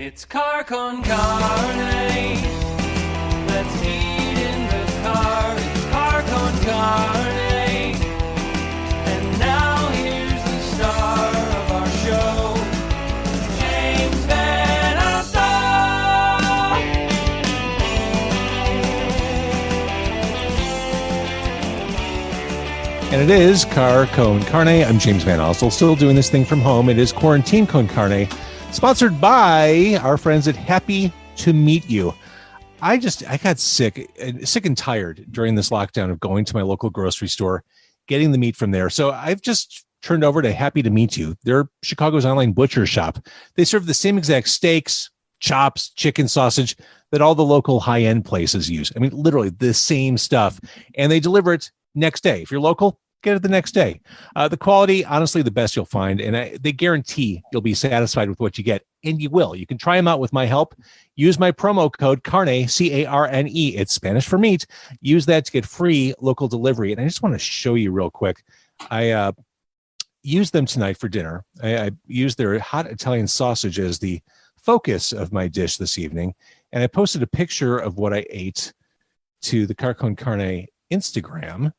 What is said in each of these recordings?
It's car con carne. Let's eat in the car. It's car con carne. And now here's the star of our show, James Van Alstyne. And it is Car Con Carne. I'm James Van Alstyne, still doing this thing from home. It is Quarantine Con Carne, sponsored by our friends at Happy to Meet You. I got sick and tired during this lockdown of going to my local grocery store, getting the meat from there. So I've just turned over to Happy to Meet You. They're Chicago's online butcher shop. They serve the same exact steaks, chops, chicken, sausage that all the local high-end places use. I mean, literally the same stuff. And they deliver it next day. If you're local, get it the next day. The quality, honestly, the best you'll find. And they guarantee you'll be satisfied with what you get. And you will. You can try them out with my help. Use my promo code CARNE, C-A-R-N-E. It's Spanish for meat. Use that to get free local delivery. And I just want to show you real quick. I used them tonight for dinner. I used their hot Italian sausage as the focus of my dish this evening. And I posted a picture of what I ate to the Car Con Carne Instagram.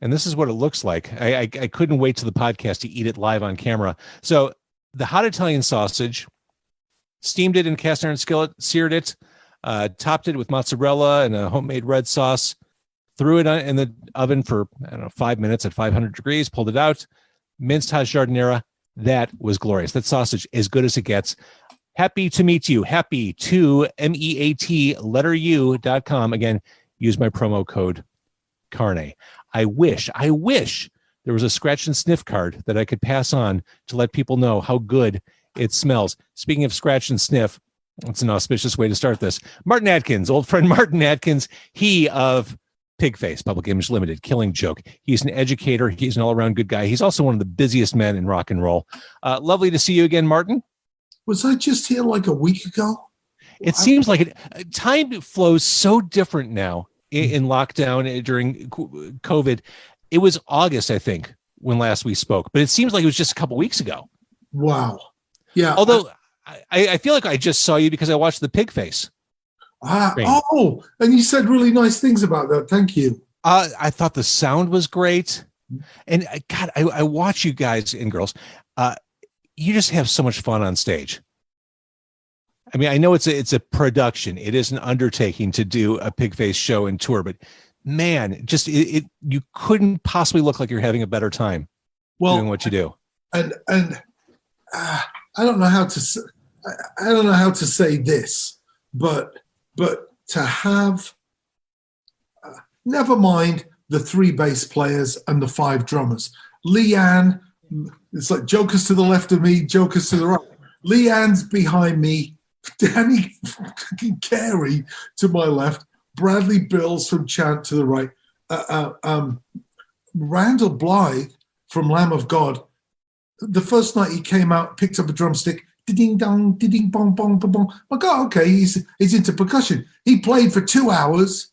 And this is what it looks like. I couldn't wait to the podcast to eat it live on camera. So the hot Italian sausage, steamed it in cast iron skillet, seared it, topped it with mozzarella and a homemade red sauce, threw it in the oven for, 5 minutes at 500 degrees, pulled it out, minced hot giardiniera. That was glorious. That sausage, as good as it gets. Happy to meet you. Happy to MEAT.com. Again, use my promo code CARNE. I wish there was a scratch and sniff card that I could pass on to let people know how good it smells. Speaking of scratch and sniff, it's an auspicious way to start this. Martin Atkins, old friend Martin Atkins, he of Pigface, Public Image Limited, Killing Joke. He's an educator. He's an all-around good guy. He's also one of the busiest men in rock and roll. Lovely to see you again, Martin. Was I just here like a week ago? It seems like it. Time flows so different now. In lockdown during COVID. It was August, I think, when last we spoke, but it seems like it was just a couple weeks ago. Wow. Yeah. Although I feel like I just saw you because I watched the Pigface. And you said really nice things about that. Thank you. I thought the sound was great. And God, I watch you guys and girls. You just have so much fun on stage. I mean, I know it's a production. It is an undertaking to do a Pigface show and tour, but man, just you couldn't possibly look like you're having a better time doing what you do. And I don't know how to say this, but to have never mind the 3 bass players and the 5 drummers. Leanne, it's like jokers to the left of me, jokers to the right. Leanne's behind me. Danny Carey to my left, Bradley Bills from Chant to the right, Randall Blythe from Lamb of God. The first night he came out, picked up a drumstick, ding dong, ding bong bong bong bong. I go, okay, he's into percussion. He played for 2 hours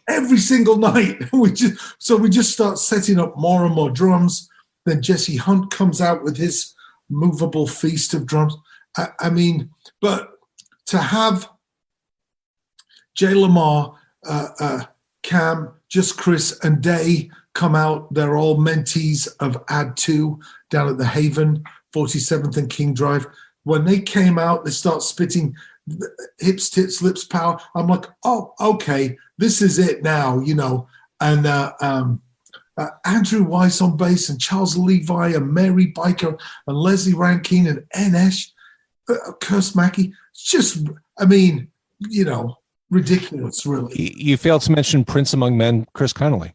every single night. We just start setting up more and more drums. Then Jesse Hunt comes out with his movable feast of drums. I mean, but to have Jay Lamar, Cam, Just Chris, and Day come out, they're all mentees of Add 2 down at the Haven, 47th and King Drive. When they came out, they start spitting hips, tits, lips, power. I'm like, oh, okay, this is it now, And Andrew Weiss on bass, and Charles Levi, and Mary Biker, and Leslie Rankine, and Enesh, Curse Mackey. Just, ridiculous, really. You failed to mention Prince Among Men, Chris Connolly.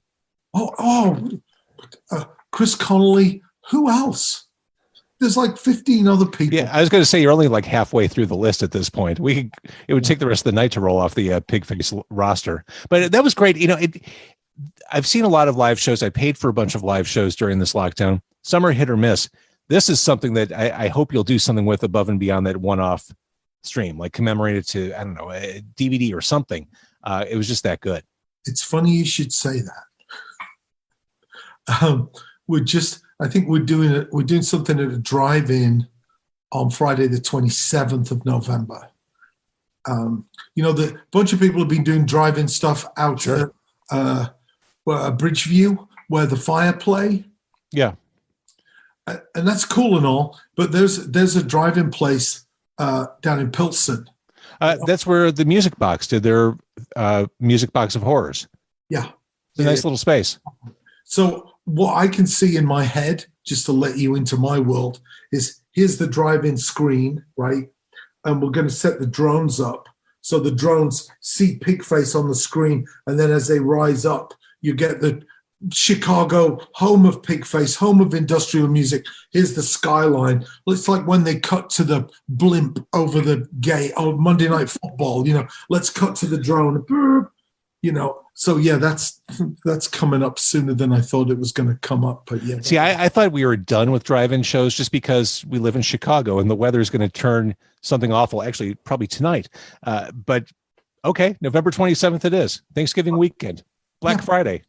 Chris Connolly. Who else? There's like 15 other people. Yeah, I was going to say you're only like halfway through the list at this point. It would take the rest of the night to roll off the Pigface roster. But that was great. I've seen a lot of live shows. I paid for a bunch of live shows during this lockdown. Some are hit or miss. This is something that I hope you'll do something with above and beyond that one-off stream, like commemorate it to, I don't know, a DVD or something. It was just that good. It's funny you should say that. I think we're doing something at a drive-in on Friday, the 27th of November. The bunch of people have been doing drive-in stuff out at Bridgeview, where the Fire play. Yeah. And that's cool and all, but there's a drive-in place down in Pilsen. That's where the Music Box did their Music Box of Horrors. Yeah. It's a nice little space. So what I can see in my head, just to let you into my world, is here's the drive-in screen, right? And we're going to set the drones up. So the drones see Pigface on the screen, and then as they rise up, you get the Chicago, home of Pigface, home of industrial music. Here's the skyline. It's like when they cut to the blimp over the gate on Monday Night Football, let's cut to the drone, So yeah, that's coming up sooner than I thought it was going to come up. But yeah. See, I thought we were done with drive-in shows just because we live in Chicago and the weather is going to turn something awful, actually probably tonight. But okay, November 27th it is. Thanksgiving weekend, Black Friday.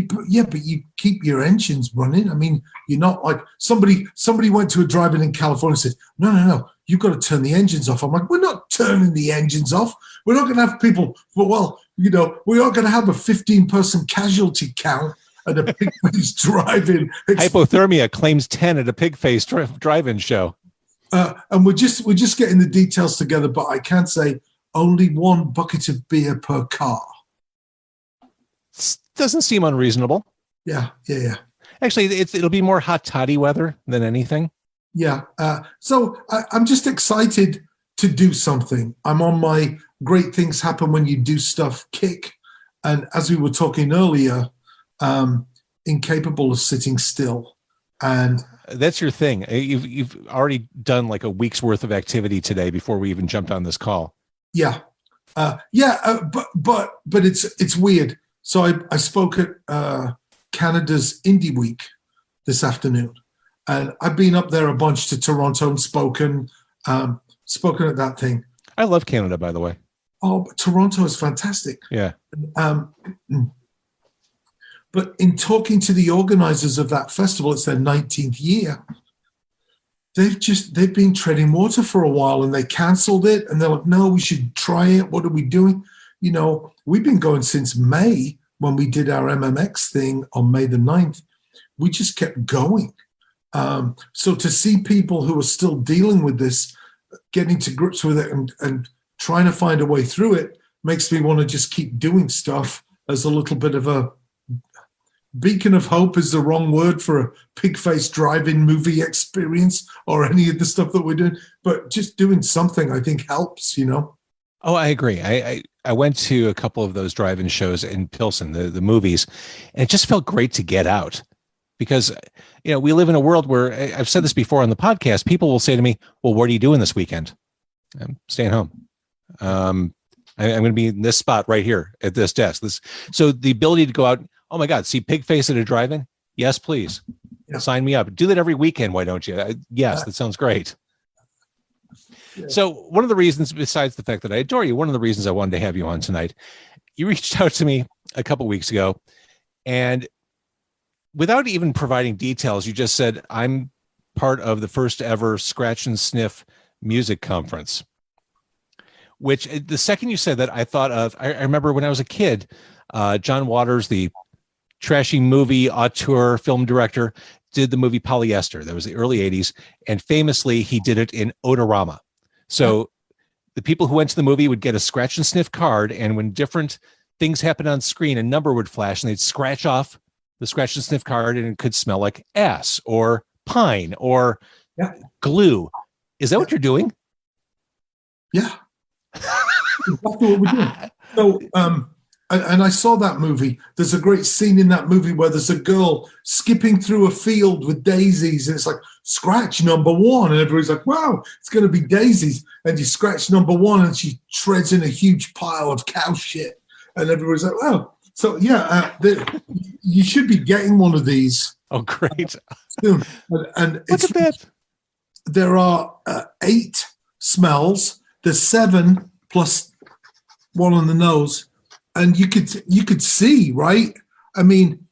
But you keep your engines running. I mean, you're not like somebody went to a drive-in in California and said, no, you've got to turn the engines off. I'm like, we're not turning the engines off. We're not going to have people, we are going to have a 15-person casualty count at a Pigface drive-in. Hypothermia claims 10 at a Pigface drive-in show. And we're just getting the details together, but I can say only one bucket of beer per car. Doesn't seem unreasonable. Yeah. Actually, it'll be more hot toddy weather than anything. Yeah. So I'm just excited to do something. I'm on my great things happen when you do stuff kick. And as we were talking earlier, incapable of sitting still. And that's your thing. You've already done like a week's worth of activity today before we even jumped on this call. Yeah. But it's weird. So I spoke at Canada's Indie Week this afternoon, and I've been up there a bunch to Toronto and spoken at that thing. I love Canada, by the way. Oh, but Toronto is fantastic. Yeah. But in talking to the organizers of that festival, it's their 19th year. They've been treading water for a while, and they canceled it, and they're like, no, we should try it. What are we doing? We've been going since May when we did our MMX thing on May the 9th. We just kept going. So to see people who are still dealing with this, getting to grips with it and trying to find a way through it makes me want to just keep doing stuff as a little bit of a beacon of hope is the wrong word for a Pigface drive-in movie experience or any of the stuff that we're doing. But just doing something, I think, helps, Oh, I agree. I went to a couple of those drive-in shows in Pilsen, the movies, and it just felt great to get out because, we live in a world where I've said this before on the podcast. People will say to me, well, what are you doing this weekend? I'm staying home. I'm going to be in this spot right here at this desk. So the ability to go out, oh my God, see Pigface at a drive-in? Yes, please. Yeah. Sign me up. Do that every weekend. Why don't you? Yes, that sounds great. Yeah. So one of the reasons, besides the fact that I adore you, one of the reasons I wanted to have you on tonight, you reached out to me a couple weeks ago, and without even providing details, you just said, I'm part of the first ever Scratch and Sniff music conference, which the second you said that, I thought of, I remember when I was a kid, John Waters, the trashy movie auteur film director, did the movie Polyester. That was the early 80s. And famously, he did it in Odorama. So the people who went to the movie would get a Scratch and Sniff card, and when different things happened on screen, a number would flash, and they'd scratch off the Scratch and Sniff card, and it could smell like ass or pine or glue. Is that what you're doing? Yeah. That's what we're doing. So, and I saw that movie. There's a great scene in that movie where there's a girl skipping through a field with daisies, and it's like, scratch number one. And everybody's like, wow, it's going to be daisies. And you scratch number one, and she treads in a huge pile of cow shit. And everybody's like, wow. So, you should be getting one of these. Oh, great. Soon. And look at that. There are 8 smells. There's 7 plus one on the nose. And you could see, right? I mean,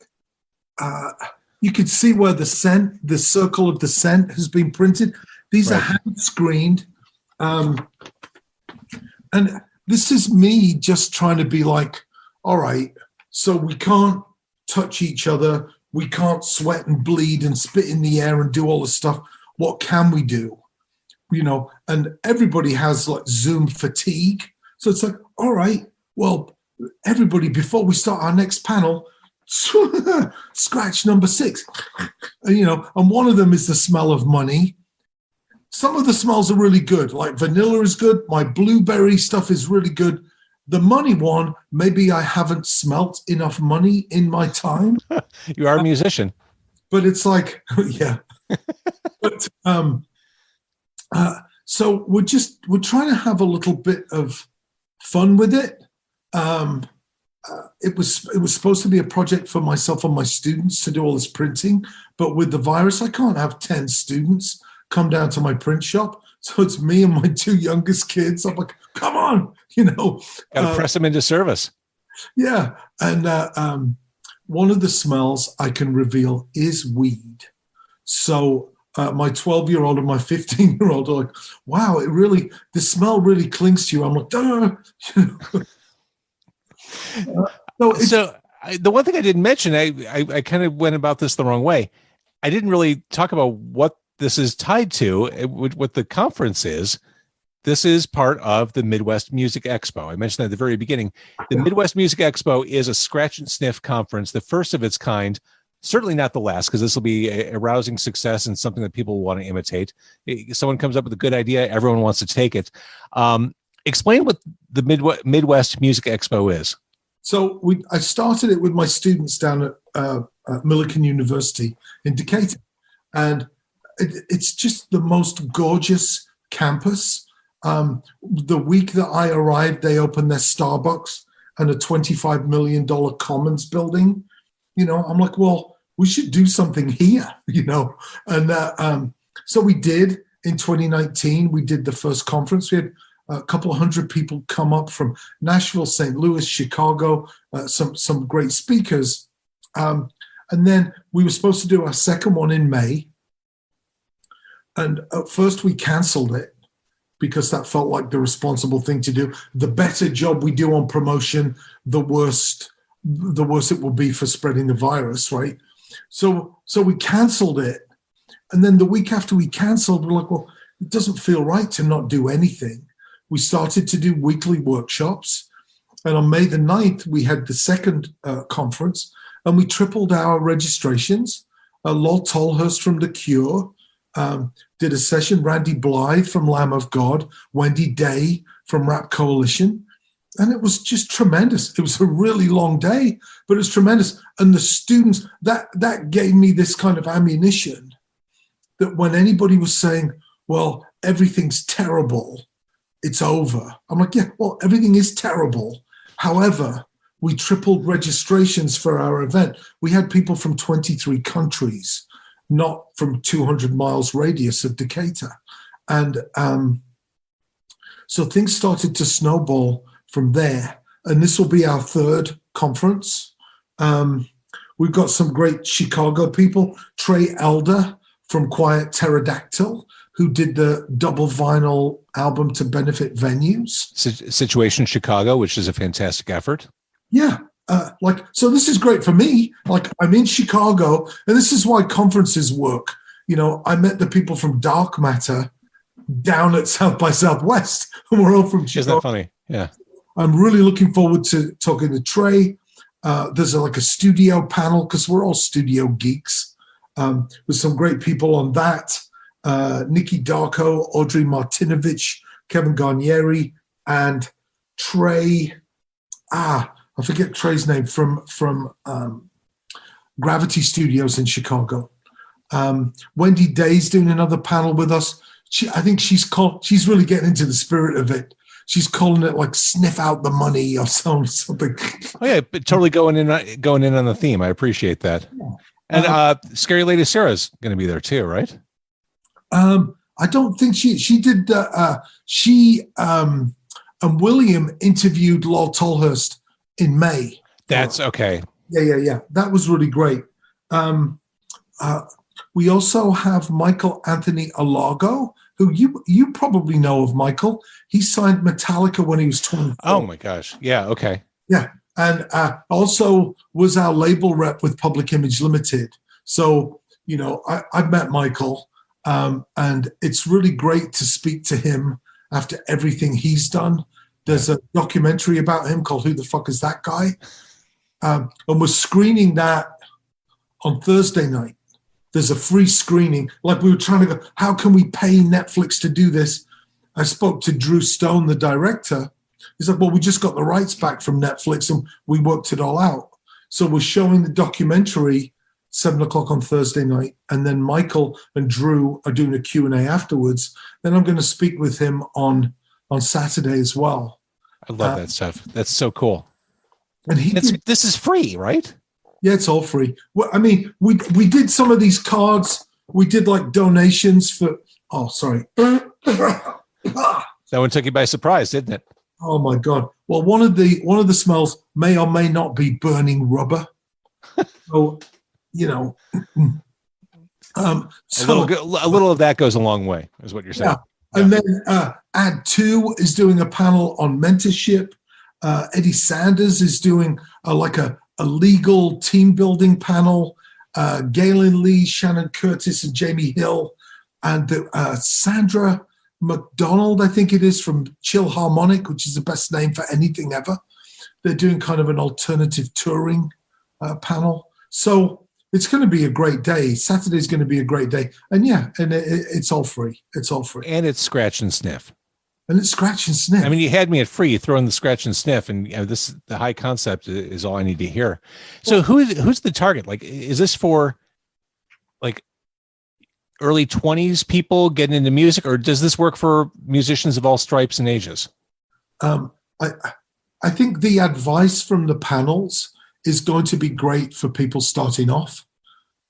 you could see where the circle of the scent has been printed. These are Right. hand screened. And this is me just trying to be like, all right, so we can't touch each other. We can't sweat and bleed and spit in the air and do all this stuff. What can we do? And everybody has like Zoom fatigue. So it's like, all right, well, everybody, before we start our next panel, scratch number 6. And one of them is the smell of money. Some of the smells are really good, like vanilla is good. My blueberry stuff is really good. The money one, maybe I haven't smelt enough money in my time. You are a musician. But it's like, yeah. But so we're trying to have a little bit of fun with it. It was supposed to be a project for myself and my students to do all this printing, but with the virus, I can't have 10 students come down to my print shop. So it's me and my 2 youngest kids. I'm like, come on, Got to press them into service. Yeah. And one of the smells I can reveal is weed. So my 12-year-old and my 15-year-old are like, wow, the smell really clings to you. I'm like, duh. So the one thing I didn't mention, I kind of went about this the wrong way. I didn't really talk about what this is tied to, what the conference is. This is part of the Midwest Music Expo. I mentioned that at the very beginning. The Midwest Music Expo is a scratch and sniff conference, the first of its kind. Certainly not the last, because this will be a rousing success and something that people want to imitate. If someone comes up with a good idea, everyone wants to take it. Explain what the Midwest Music Expo is. So I started it with my students down at Millikan University in Decatur. And it's just the most gorgeous campus. The week that I arrived, they opened their Starbucks and a $25 million Commons building. I'm like, well, we should do something here, And so we did in 2019. We did the first conference. We had a couple of hundred people come up from Nashville, St. Louis, Chicago, some great speakers. And then we were supposed to do our second one in May. And at first we canceled it because that felt like the responsible thing to do. The better job we do on promotion, the worse it will be for spreading the virus, right? So we canceled it. And then the week after we canceled, we're like, well, it doesn't feel right to not do anything. We started to do weekly workshops. And on May the 9th, we had the second conference, and we tripled our registrations. Lol Tolhurst from The Cure did a session, Randy Blythe from Lamb of God, Wendy Day from Rap Coalition. And it was just tremendous. It was a really long day, but it was tremendous. And the students, that gave me this kind of ammunition that when anybody was saying, well, everything's terrible, it's over. I'm like, yeah, well, everything is terrible. However, we tripled registrations for our event. We had people from 23 countries, not from 200 miles radius of Decatur. And so things started to snowball from there. And this will be our third conference. We've got some great Chicago people. Trey Elder from Quiet Pterodactyl, who did the double vinyl album to benefit venues. Situation Chicago, which is a fantastic effort. Yeah. So this is great for me. Like, I'm in Chicago, and this is why conferences work. I met the people from Dark Matter down at South by Southwest, and we're all from Chicago. Isn't that funny? Yeah. I'm really looking forward to talking to Trey. There's a studio panel, because we're all studio geeks, with some great people on that. Nikki Darko, Audrey Martinovich, Kevin Garnieri, and Trey. I forget Trey's name from Gravity Studios in Chicago. Wendy Day's doing another panel with us. I think she's really getting into the spirit of it. She's calling it like "Sniff Out the Money" or something. Oh yeah, but totally going in on the theme. I appreciate that. Yeah. And Scary Lady Sarah's going to be there too, right? I don't think she did. And William interviewed Lol Tolhurst in May. That's okay. Yeah. That was really great. We also have Michael Anthony Alago, who you probably know of. Michael. He signed Metallica when he was 24. Oh my gosh. Yeah. Okay. Yeah. And also was our label rep with Public Image Limited. So, I've met Michael, and it's really great to speak to him after everything he's done. There's a documentary about him called Who the Fuck Is That Guy? And we're screening that on Thursday night. There's a free screening. Like we were trying to go, how can we pay Netflix to do this? I spoke to Drew Stone, the director. He's like, well, we just got the rights back from Netflix and we worked it all out. So we're showing the documentary 7:00 on Thursday night. And then Michael and Drew are doing a Q&A afterwards. Then I'm going to speak with him on Saturday as well. I love that stuff. That's so cool. And this is free, right? Yeah, it's all free. Well, I mean, we did some of these cards. We did like donations for. Oh, sorry. That one took you by surprise, didn't it? Oh my God. Well, one of the smells may or may not be burning rubber. So, a little of that goes a long way, is what you're saying. Yeah. And then Add 2 is doing a panel on mentorship. Eddie Sanders is doing a legal team building panel. Galen Lee, Shannon Curtis, and Jamie Hill, and Sandra McDonald, I think it is, from Chill Harmonic, which is the best name for anything ever. They're doing kind of an alternative touring panel. So it's going to be a great day. Saturday's going to be a great day. And it's all free. It's all free. And it's scratch and sniff. And it's scratch and sniff. I mean, you had me at free. You throw in the scratch and sniff, and the high concept is all I need to hear. So who's the target? Like, is this for like early 20s people getting into music, or does this work for musicians of all stripes and ages? I think the advice from the panels is going to be great for people starting off,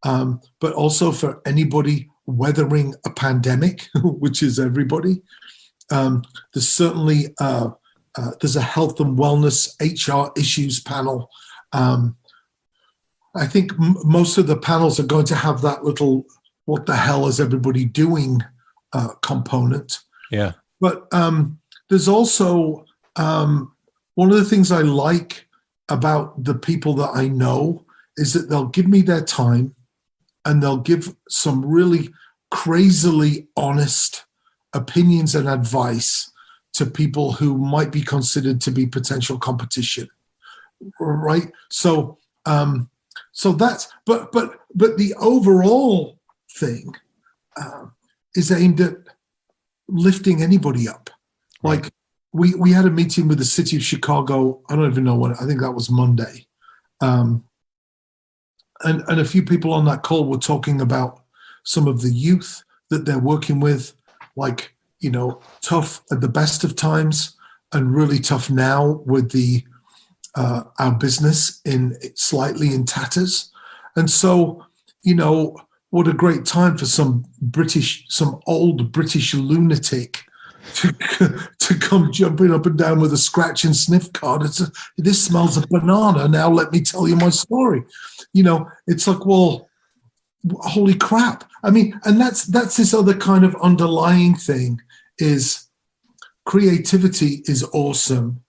but also for anybody weathering a pandemic, which is everybody. There's certainly there's a health and wellness HR issues panel. I think most of the panels are going to have that little "what the hell is everybody doing" component. Yeah. But there's also one of the things I like about the people that I know is that they'll give me their time and they'll give some really crazily honest opinions and advice to people who might be considered to be potential competition, right? So that's but the overall thing is aimed at lifting anybody up. Like we had a meeting with the city of Chicago. I don't even know when. I think that was Monday, and a few people on that call were talking about some of the youth that they're working with, like, tough at the best of times and really tough now with the our business slightly in tatters. And so, what a great time for some old British lunatic to come jumping up and down with a scratch and sniff card. This smells of banana. Now let me tell you my story. It's like, well, holy crap. I mean, and that's this other kind of underlying thing is creativity is awesome.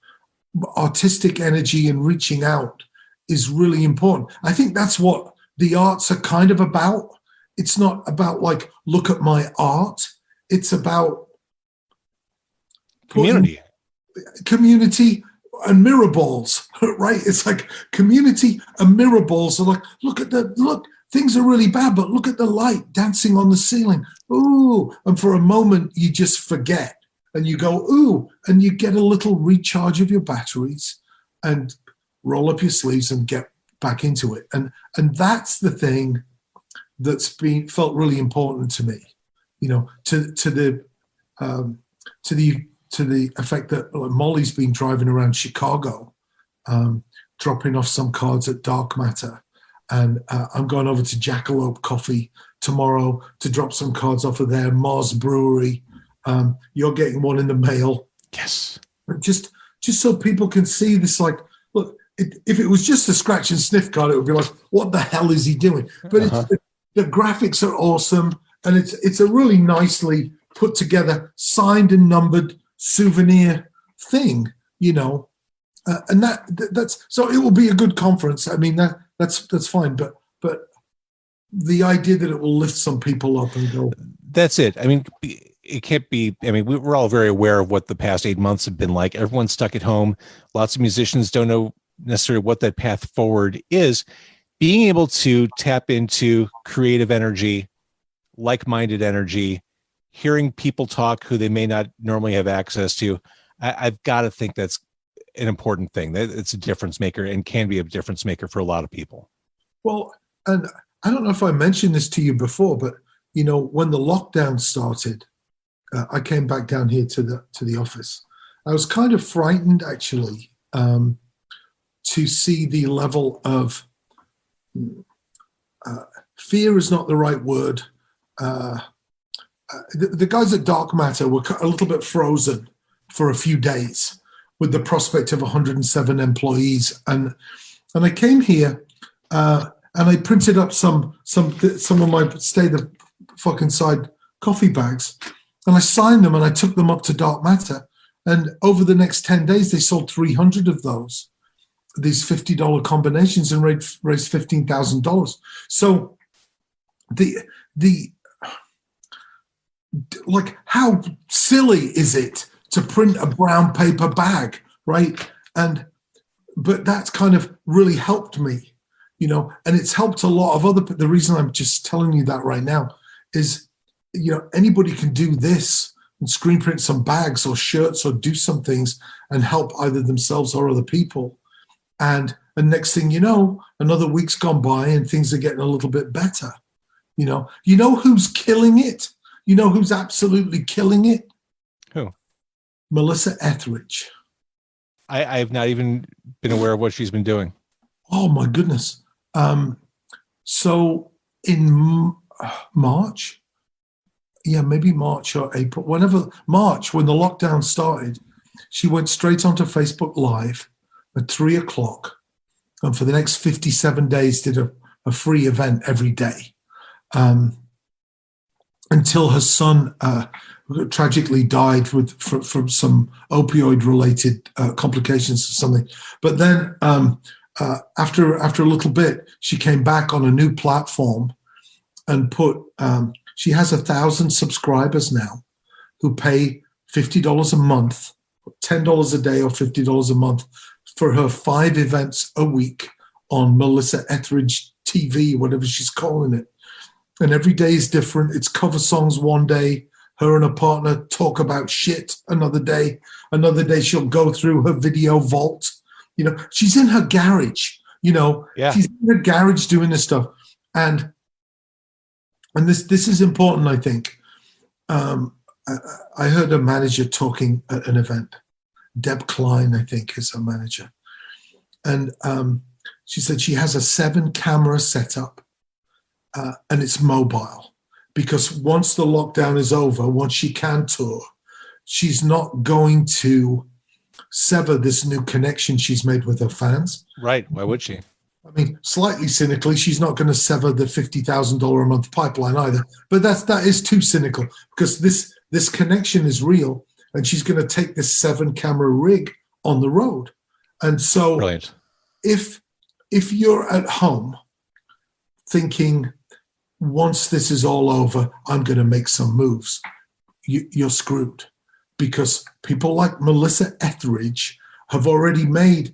Artistic energy and reaching out is really important. I think that's what the arts are kind of about. It's not about like, look at my art. It's about community and mirror balls, right? It's like community and mirror balls are like, look, things are really bad, but look at the light dancing on the ceiling. Ooh. And for a moment, you just forget and you go, ooh, and you get a little recharge of your batteries and roll up your sleeves and get back into it. And that's the thing that's felt really important to me, to the effect that Molly's been driving around Chicago, dropping off some cards at Dark Matter. And I'm going over to Jackalope Coffee tomorrow to drop some cards off of their Mars Brewery. You're getting one in the mail. Yes. Just so people can see this, like, look, if it was just a scratch and sniff card, it would be like, what the hell is he doing? But the graphics are awesome, and it's a really nicely put together, signed and numbered souvenir thing, and that's so it will be a good conference. I mean that's fine, but the idea that it will lift some people up and go. That's it. I mean, it can't be. I mean, we're all very aware of what the past 8 months have been like. Everyone's stuck at home. Lots of musicians don't know necessarily what that path forward is. Being able to tap into creative energy, like-minded energy, hearing people talk who they may not normally have access to, I've got to think that's an important thing. That it's a difference maker and can be a difference maker for a lot of people. Well, and I don't know if I mentioned this to you before, but when the lockdown started, I came back down here to the office. I was kind of frightened, actually, to see the level of fear is not the right word. The guys at Dark Matter were a little bit frozen for a few days with the prospect of 107 employees, and I came here and I printed up some of my state of fucking side coffee bags, and I signed them and I took them up to Dark Matter, and over the next 10 days they sold 300 of these $50 combinations and raised $15,000. So the like, how silly is it to print a brown paper bag, right? But that's kind of really helped me, and it's helped a lot of other. The reason I'm just telling you that right now is, anybody can do this and screen print some bags or shirts or do some things and help either themselves or other people. And next thing you know, another week's gone by and things are getting a little bit better. Who's killing it? Who's absolutely killing it? Who? Melissa Etheridge. I've not even been aware of what she's been doing. Oh my goodness. So in March, maybe March or April, when the lockdown started, she went straight onto Facebook Live at 3:00, and for the next 57 days did a free event every day, until her son tragically died from some opioid-related complications or something. But then after a little bit, she came back on a new platform and she has 1,000 subscribers now who pay $50 a month, $10 a day or $50 a month for her 5 events a week on Melissa Etheridge TV, whatever she's calling it. And every day is different. It's cover songs one day. Her and her partner talk about shit another day. Another day she'll go through her video vault. She's in her garage, Yeah. She's in her garage doing this stuff. And this is important, I think. I heard a manager talking at an event. Deb Klein, I think, is her manager. And she said she has a 7-camera setup, and it's mobile, because once the lockdown is over, once she can tour, she's not going to sever this new connection she's made with her fans. Right. Why would she? I mean, slightly cynically, she's not going to sever the $50,000 a month pipeline either. But that is too cynical, because this connection is real, and she's going to take this 7-camera rig on the road. And so, brilliant. If you're at home thinking, once this is all over, I'm going to make some moves, you're screwed, because people like Melissa Etheridge have already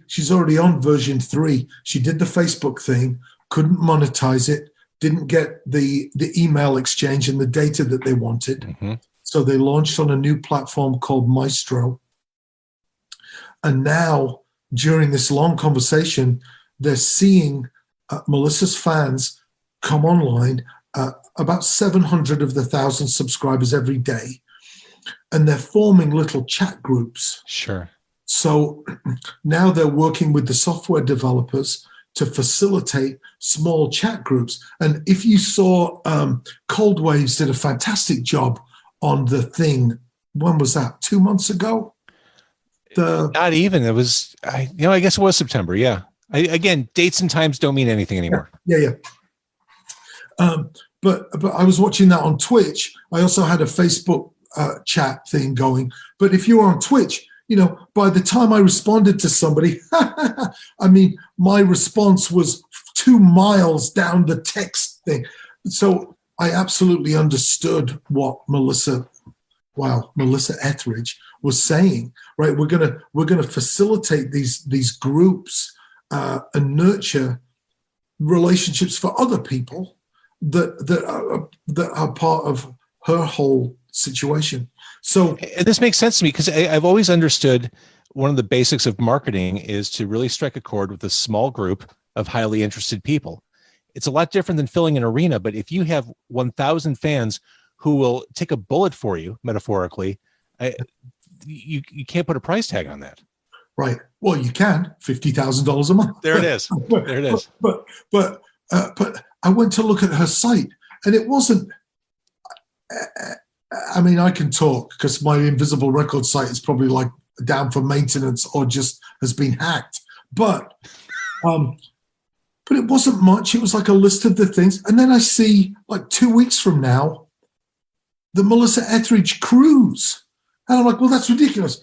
she's already on version 3. She did the Facebook thing, couldn't monetize it, didn't get the email exchange and the data that they wanted. Mm-hmm. So they launched on a new platform called Maestro. And now, during this long conversation, they're seeing Melissa's fans come online, about 700 of the 1,000 subscribers every day. And they're forming little chat groups. Sure. So now they're working with the software developers to facilitate small chat groups. And if you saw, Cold Waves did a fantastic job on the thing. When was that? 2 months ago? Not even. It was, I guess it was September. Yeah. Again, dates and times don't mean anything anymore. Yeah. but I was watching that on Twitch. I also had a Facebook chat thing going. But if you were on Twitch, by the time I responded to somebody, I mean, my response was 2 miles down the text thing. So I absolutely understood what Melissa Etheridge was saying. Right, we're gonna facilitate these groups and nurture relationships for other people that are part of her whole situation. So and this makes sense to me because I've always understood one of the basics of marketing is to really strike a chord with a small group of highly interested people. It's a lot different than filling an arena, but if you have 1,000 fans who will take a bullet for you, metaphorically, you can't put a price tag on that. Right. Well, you can, $50,000 a month. There it is. There it is. But I went to look at her site, and it wasn't. I mean, I can talk because my Invisible Record site is probably like down for maintenance or just has been hacked. But it wasn't much. It was like a list of the things, and then I see like 2 weeks from now, the Melissa Etheridge cruise, and I'm like, well, that's ridiculous.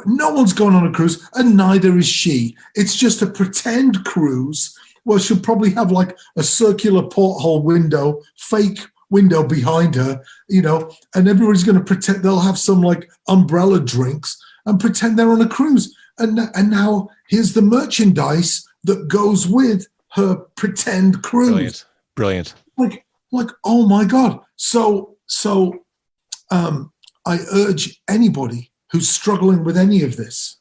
No one's going on a cruise, and neither is she. It's just a pretend cruise. Well, she'll probably have like a circular porthole window, fake window behind her, and everybody's going to pretend they'll have some like umbrella drinks and pretend they're on a cruise. And now here's the merchandise that goes with her pretend cruise. Brilliant. Like, oh my God. So I urge anybody who's struggling with any of this,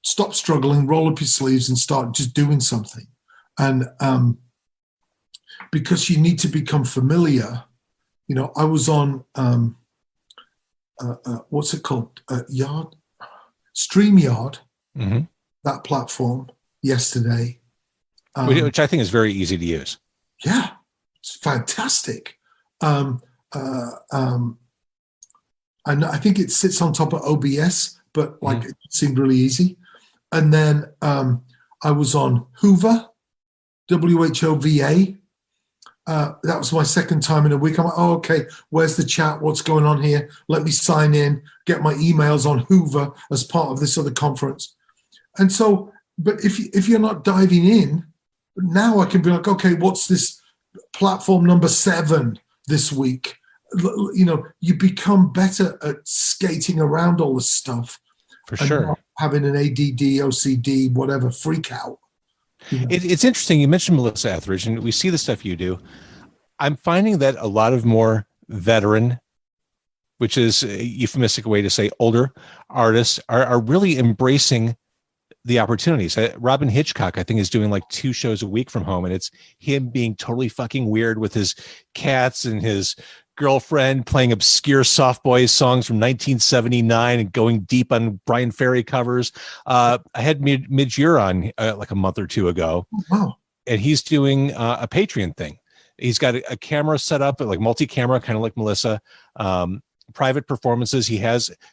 stop struggling, roll up your sleeves and start just doing something. And because you need to become familiar. I was on what's it called? StreamYard, that platform yesterday. Which I think is very easy to use. Yeah, it's fantastic. I think it sits on top of OBS, but it seemed really easy. And then I was on Hoover, WHOVA. That was my second time in a week. I'm like, oh, okay, where's the chat? What's going on here? Let me sign in, get my emails on Hoover as part of this other conference. And so, but if you're not diving in, now I can be like, okay, what's this platform number 7 this week? You become better at skating around all this stuff. For sure. Not having an ADD, OCD, whatever, freak out. It's interesting. You mentioned Melissa Etheridge, and we see the stuff you do. I'm finding that a lot of more veteran, which is a euphemistic way to say older artists, are really embracing the opportunities. Robin Hitchcock, I think, is doing like 2 shows a week from home, and it's him being totally fucking weird with his cats and his girlfriend playing obscure Soft Boys songs from 1979 and going deep on Brian Ferry covers. I had Midge on like a month or 2 ago. Wow. And he's doing a Patreon thing. He's got a camera set up, like multi-camera, kind of like Melissa. Private performances. He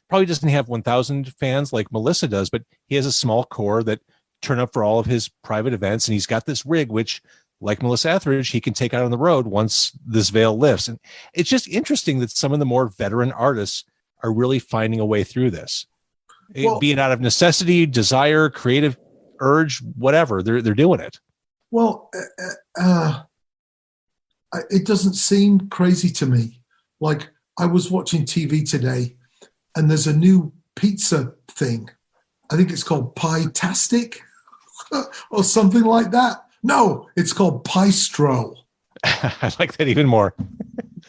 probably doesn't have 1,000 fans like Melissa does, but he has a small core that turn up for all of his private events. And he's got this rig, which, like Melissa Etheridge, he can take out on the road once this veil lifts. And it's just interesting that some of the more veteran artists are really finding a way through this. Well, be it out of necessity, desire, creative urge, whatever, they're doing it. Well, it doesn't seem crazy to me. Like, I was watching TV today, and there's a new pizza thing. I think it's called Pie-tastic or something like that. No, it's called Piestro. I like that even more.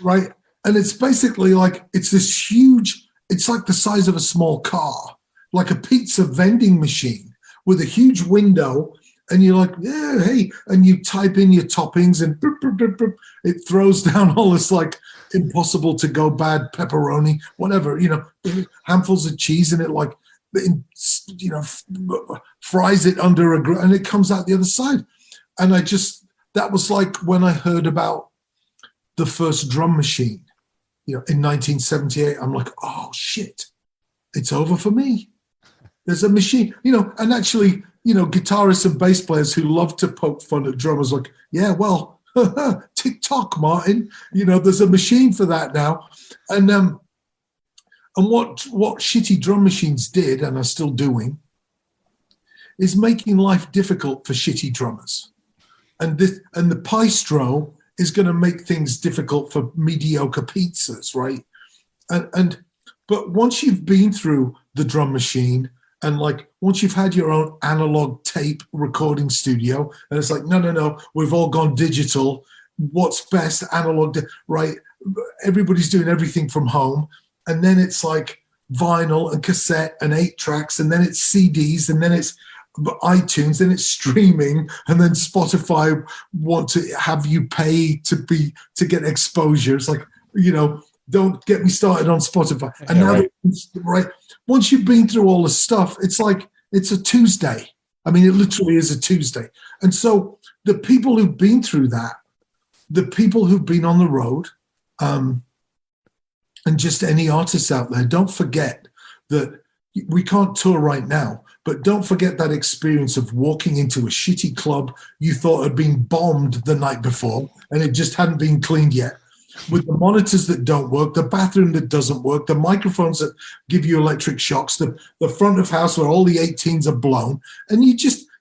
Right? And it's basically like, it's this huge, it's like the size of a small car, like a pizza vending machine with a huge window. And you're like, yeah, hey, and you type in your toppings and boop, boop, boop, boop. It throws down all this like impossible to go bad pepperoni, whatever, handfuls of cheese in it, like, fries it under a grill and it comes out the other side. And that was like when I heard about the first drum machine, in 1978, I'm like, oh shit, it's over for me. There's a machine, and actually, guitarists and bass players who love to poke fun at drummers, like, yeah, well, TikTok, Martin. There's a machine for that now. And what shitty drum machines did, and are still doing, is making life difficult for shitty drummers. And the Paistro is going to make things difficult for mediocre pizzas, right? But once you've been through the drum machine, and like once you've had your own analog tape recording studio, and it's like, no, we've all gone digital. What's best? Analog, right? Everybody's doing everything from home. And then it's like vinyl and cassette and 8 tracks, and then it's CDs, and then it's iTunes, then it's streaming, and then Spotify want to have you pay to get exposure. It's like, don't get me started on Spotify. And now, right, once you've been through all the stuff, it's like it's a Tuesday. I mean, it literally is a Tuesday. And so the people who've been through that, the people who've been on the road, and just any artists out there, don't forget that we can't tour right now, but don't forget that experience of walking into a shitty club you thought had been bombed the night before and it just hadn't been cleaned yet, with the monitors that don't work, the bathroom that doesn't work, the microphones that give you electric shocks, the front of house where all the 18s are blown, and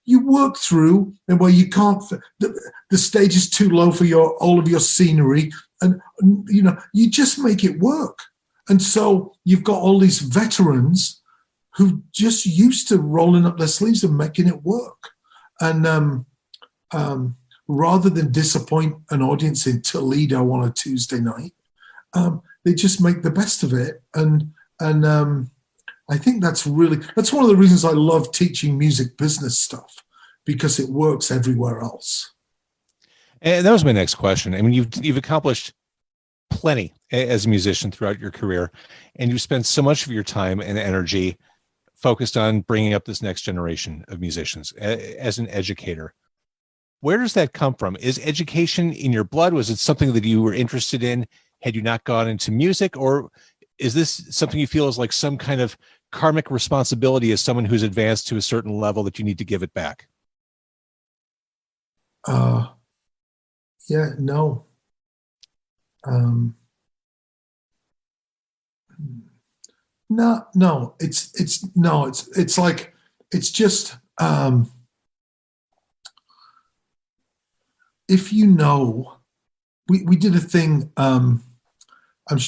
you work through, and where you can't, the stage is too low for all of your scenery, and you just make it work. And so you've got all these veterans who just used to rolling up their sleeves and making it work. And rather than disappoint an audience in Toledo on a Tuesday night, they just make the best of it. And I think that's one of the reasons I love teaching music business stuff, because it works everywhere else. And that was my next question. I mean, you've accomplished plenty as a musician throughout your career, and you spent so much of your time and energy focused on bringing up this next generation of musicians as an educator. Where does that come from? Is education in your blood? Was it something that you were interested in had you not gone into music? Or is this something you feel is like some kind of karmic responsibility as someone who's advanced to a certain level that you need to give it back? Yeah, no. No, it's like, it's just, if we did a thing,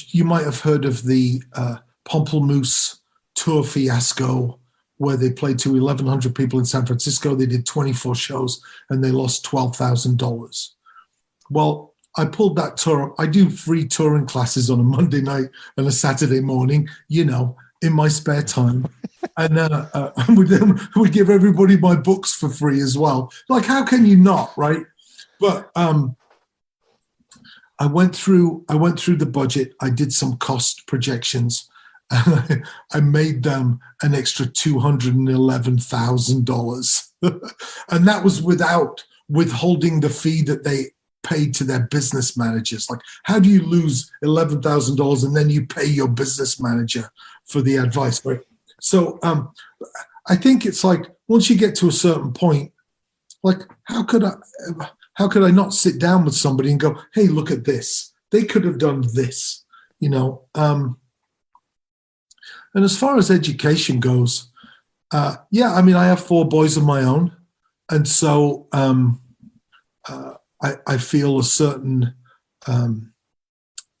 you might have heard of the Pomplamoose tour fiasco, where they played to 1,100 people in San Francisco. They did 24 shows and they lost $12,000. Well, I pulled that tour up. I do free touring classes on a Monday night and a Saturday morning, in my spare time. And we give everybody my books for free as well. Like, how can you not, right? But I went through the budget. I did some cost projections. And I made them an extra $211,000. And that was without withholding the fee that they paid to their business managers. Like, how do you lose $11,000 and then you pay your business manager for the advice, right? So I think it's like, once you get to a certain point, like, how could I not sit down with somebody and go, hey, look at this. They could have done this, and as far as education goes, I mean, I have 4 boys of my own. And so I feel a certain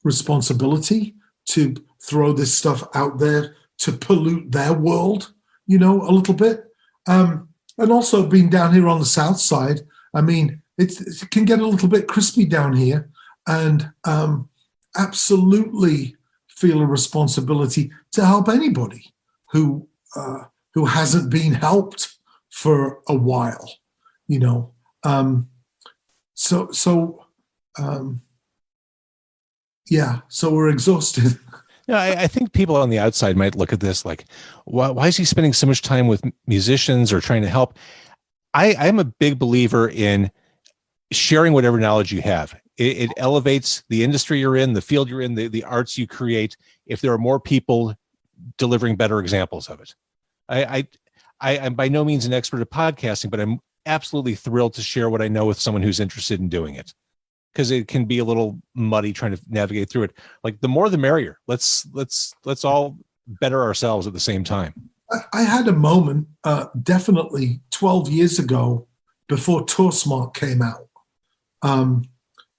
responsibility to throw this stuff out there to pollute their world, a little bit. And also being down here on the South Side, I mean, it can get a little bit crispy down here, and absolutely feel a responsibility to help anybody who hasn't been helped for a while, So we're exhausted. Yeah, I think people on the outside might look at this like, why is he spending so much time with musicians or trying to help? I'm a big believer in sharing whatever knowledge you have. It elevates the industry you're in, the field you're in, the arts you create, if there are more people delivering better examples of it. I'm by no means an expert at podcasting, but I'm absolutely thrilled to share what I know with someone who's interested in doing it. because it can be a little muddy trying to navigate through it. Like the more the merrier. Let's all better ourselves at the same time. I had a moment, definitely 12 years ago, before Tour Smart came out.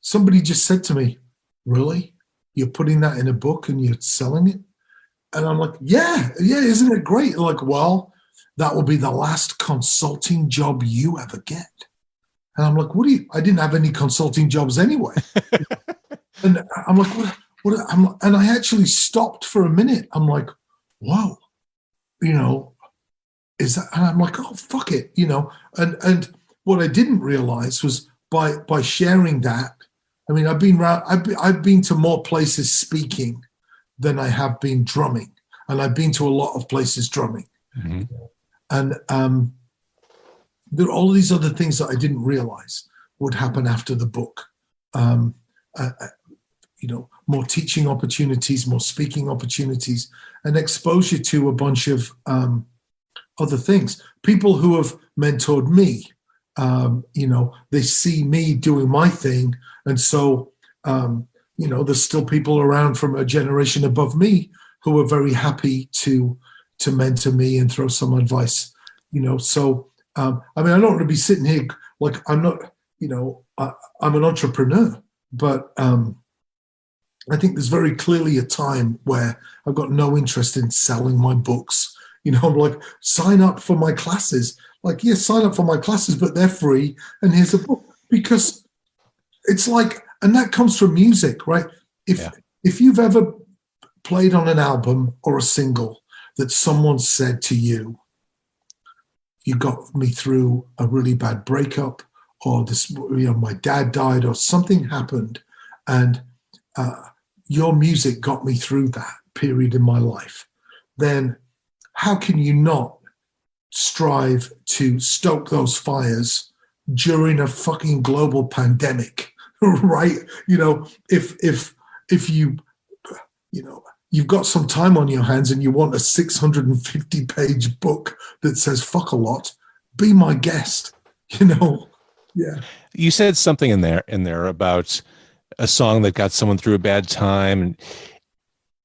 Somebody just said to me, "Really? You're putting that in a book and you're selling it?" And I'm like, yeah, isn't it great? They're like, well, that will be the last consulting job you ever get. And I'm like, I didn't have any consulting jobs anyway. And I'm like, what? And I actually stopped for a minute. I'm like, whoa, is that? And I'm like, oh, fuck it, And what I didn't realize was by sharing that. I mean, I've been to more places speaking than I have been drumming, and I've been to a lot of places drumming. Mm-hmm. And there are all these other things that I didn't realize would happen after the book. More teaching opportunities, more speaking opportunities, and exposure to a bunch of other things. People who have mentored me, they see me doing my thing. And so, there's still people around from a generation above me who are very happy to mentor me and throw some advice, So, I don't want to be sitting here like I'm not, I'm an entrepreneur, but I think there's very clearly a time where I've got no interest in selling my books. I'm like, sign up for my classes. Like, yes, sign up for my classes, but they're free. And here's a book, because it's like, and that comes from music, right? If you've ever played on an album or a single that someone said to you, "You got me through a really bad breakup," or this, my dad died, or something happened, and your music got me through that period in my life, then how can you not strive to stoke those fires during a fucking global pandemic? Right? If you've got some time on your hands and you want a 650-page book that says fuck a lot, be my guest. Yeah. You said something in there about a song that got someone through a bad time, and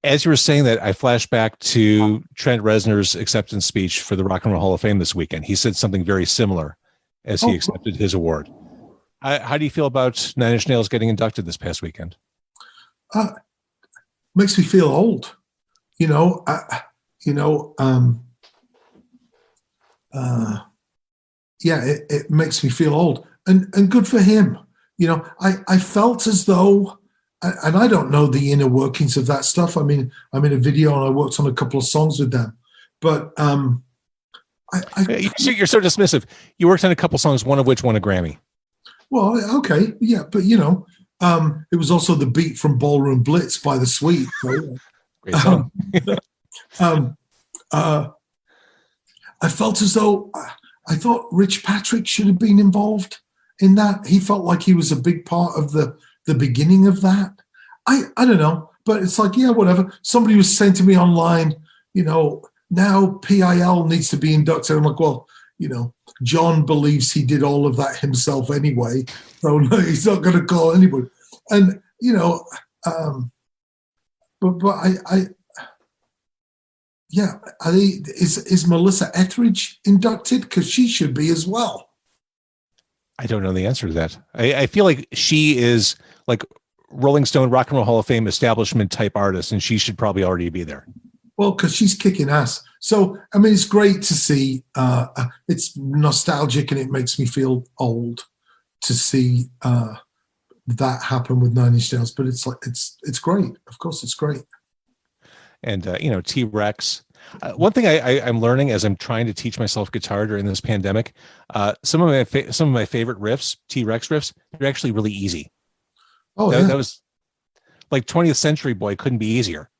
as you were saying that, I flashed back to Trent Reznor's acceptance speech for the Rock and Roll Hall of Fame this weekend. He said something very similar as he accepted his award. How do you feel about Nine Inch Nails getting inducted this past weekend? Makes me feel old. It makes me feel old, and good for him. I felt as though, and I don't know the inner workings of that stuff. I mean, I'm in a video and I worked on a couple of songs with them, but you're so dismissive. You worked on a couple songs, one of which won a Grammy. Well, okay, yeah, but it was also the beat from Ballroom Blitz by The Sweet. So, great song. I felt as though I thought Rich Patrick should have been involved in that. He felt like he was a big part of the beginning of that. I don't know, but it's like, yeah, whatever. Somebody was saying to me online, now PiL needs to be inducted. I'm like, well, John believes he did all of that himself anyway, so no, he's not going to call anybody. And is Melissa Etheridge inducted? Because she should be as well. I don't know the answer to that. I feel like she is like Rolling Stone Rock and Roll Hall of Fame establishment type artist, and she should probably already be there. Well, because she's kicking ass. So, I mean, it's great to see. It's nostalgic, and it makes me feel old to see that happen with Nine Inch Nails. But it's like it's great. Of course, it's great. And T-Rex. One thing I'm learning as I'm trying to teach myself guitar during this pandemic, some of my favorite riffs, T-Rex riffs, they're actually really easy. Oh, that was like 20th Century Boy couldn't be easier.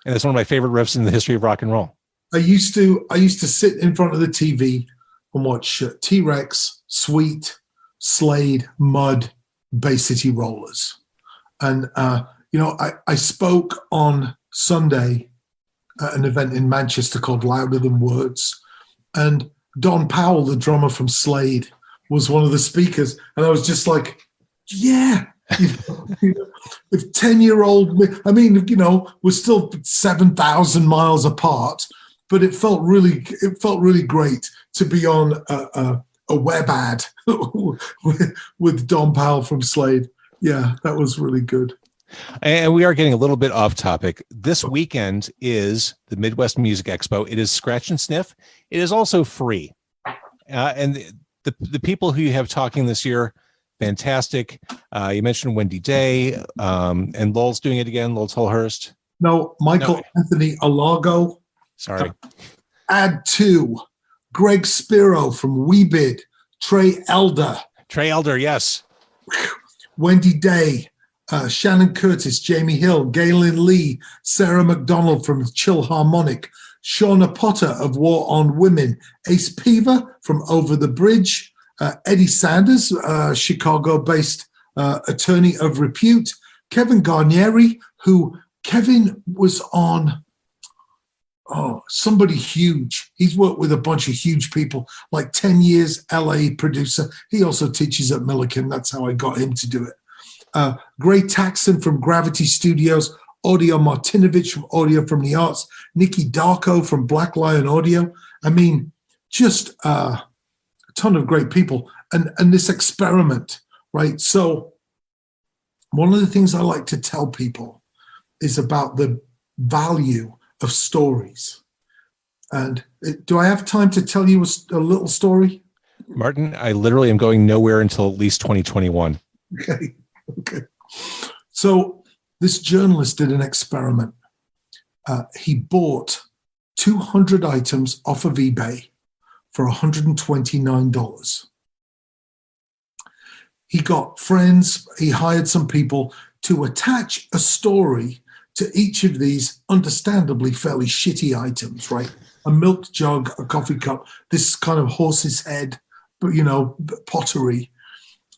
And it's one of my favorite riffs in the history of rock and roll. I used to sit in front of the TV and watch T-Rex, Sweet, Slade, Mud, Bay City Rollers. And, I spoke on Sunday at an event in Manchester called Louder Than Words. And Don Powell, the drummer from Slade, was one of the speakers. And I was just like, yeah, If 10-year-old, we're still 7,000 miles apart, but it felt really great to be on a web ad with Don Powell from Slade. Yeah, that was really good. And we are getting a little bit off topic. This weekend is the Midwest Music Expo. It is scratch and sniff. It is also free. And the people who you have talking this year, fantastic. You mentioned Wendy Day, and Lowell's doing it again. Lowell Tolhurst. No, Michael Anthony Alago. Sorry. Add 2. Greg Spiro from Weebid. Trey Elder. Yes. Wendy Day. Shannon Curtis, Jamie Hill, Galen Lee, Sarah McDonald from Chill Harmonic, Shauna Potter of War on Women, Ace Peaver from Over the Bridge, Eddie Sanders, Chicago-based attorney of repute, Kevin Garnieri, who Kevin was on somebody huge. He's worked with a bunch of huge people, like 10 years LA producer. He also teaches at Millikan. That's how I got him to do it. Gray Taxon from Gravity Studios, Audio Martinovich from Audio from the Arts, Nikki Darko from Black Lion Audio. I mean, just a ton of great people. And this experiment, right? So one of the things I like to tell people is about the value of stories. And do I have time to tell you a little story? Martin, I literally am going nowhere until at least 2021. Okay. So this journalist did an experiment. He bought 200 items off of eBay for $129. He got friends. He hired some people to attach a story to each of these understandably fairly shitty items, right? A milk jug, a coffee cup, this kind of horse's head, pottery.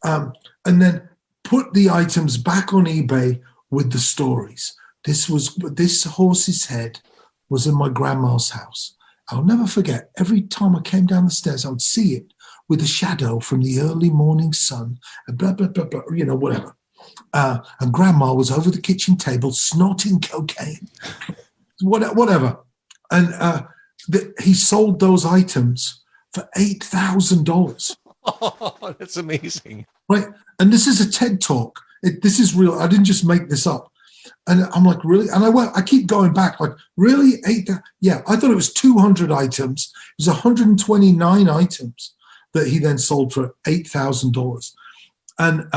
And then put the items back on eBay with the stories. This horse's head was in my grandma's house. I'll never forget, every time I came down the stairs, I would see it with a shadow from the early morning sun, and blah, blah, blah, blah, whatever. And grandma was over the kitchen table snorting cocaine, whatever. And he sold those items for $8,000. Oh, that's amazing. Right. And this is a TED talk. This is real. I didn't just make this up. And I'm like, really? And I keep going back, like, really? Yeah, I thought it was 200 items. It was 129 items that he then sold for $8,000. And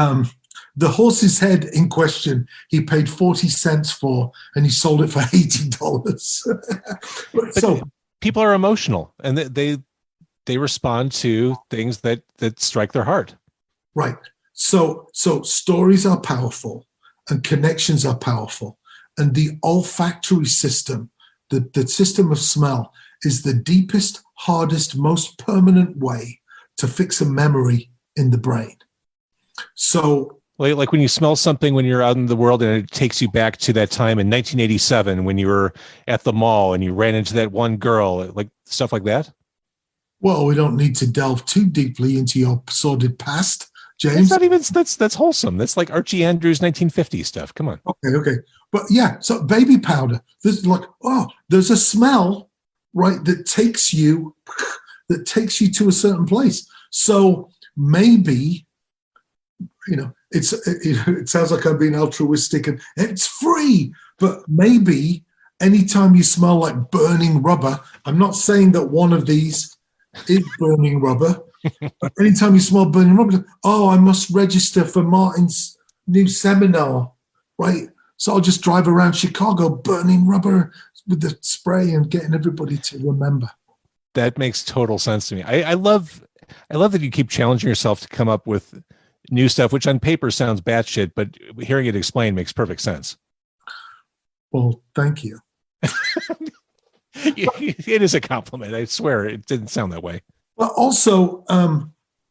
the horse's head in question, he paid 40 cents for, and he sold it for $80. So people are emotional, and they respond to things that strike their heart. Right. So stories are powerful and connections are powerful. And the olfactory system, the system of smell, is the deepest, hardest, most permanent way to fix a memory in the brain. So like when you smell something when you're out in the world and it takes you back to that time in 1987 when you were at the mall and you ran into that one girl, like stuff like that? Well, we don't need to delve too deeply into your sordid past, James. That's not even, that's wholesome. That's like Archie Andrews 1950 stuff. Come on. Okay. But yeah, so baby powder, there's a smell, right, that takes you to a certain place. So maybe, it sounds like I'm being altruistic and it's free, but maybe anytime you smell like burning rubber, I'm not saying that one of these is burning rubber, but anytime you smell burning rubber, I must register for Martin's new seminar, right? So I'll just drive around Chicago burning rubber with the spray and getting everybody to remember. That makes total sense to me. I love that you keep challenging yourself to come up with new stuff, which on paper sounds batshit, but hearing it explained makes perfect sense. Well, thank you. It is a compliment. I swear it didn't sound that way. But also,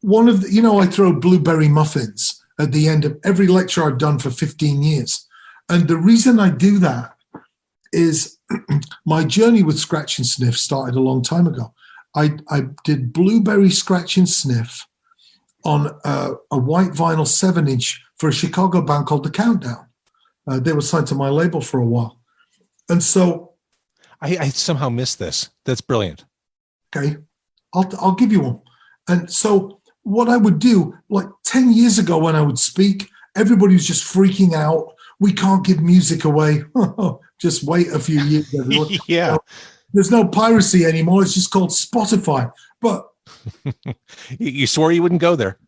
one of the, I throw blueberry muffins at the end of every lecture I've done for 15 years. And the reason I do that is my journey with Scratch and Sniff started a long time ago. I did blueberry scratch and sniff on a white vinyl 7-inch for a Chicago band called The Countdown. They were signed to my label for a while. And so I somehow missed this. That's brilliant. Okay, I'll give you one. And so what I would do, like 10 years ago when I would speak, everybody was just freaking out. We can't give music away. Just wait a few years. Everyone. Yeah. There's no piracy anymore. It's just called Spotify. But You swore you wouldn't go there.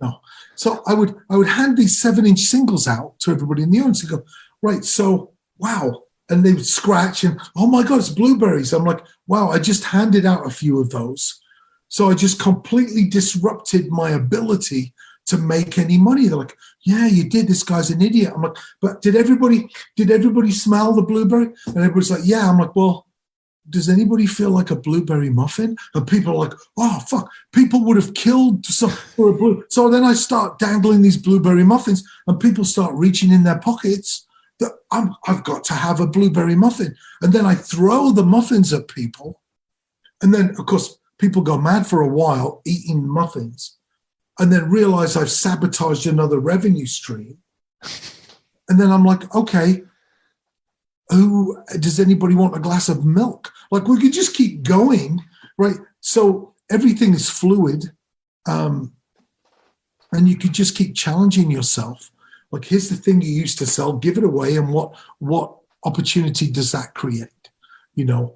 no. So I would hand these 7-inch singles out to everybody in the audience and go, right, so wow. And they would scratch and, oh my God, it's Blueberries. I'm like, wow, I just handed out a few of those. So I just completely disrupted my ability to make any money. They're like, yeah, you did. This guy's an idiot. I'm like, but did everybody smell the blueberry? And everybody's like, yeah. I'm like, well, does anybody feel like a blueberry muffin? And people are like, oh, fuck. People would have killed some for a blue. So then I start dangling these blueberry muffins and people start reaching in their pockets. That I've got to have a blueberry muffin. And then I throw the muffins at people. And then, of course, people go mad for a while eating muffins and then realize I've sabotaged another revenue stream. And then I'm like, okay, does anybody want a glass of milk? Like, we could just keep going, right? So everything is fluid. And you could just keep challenging yourself. Like, here's the thing you used to sell, give it away. And what opportunity does that create? You know,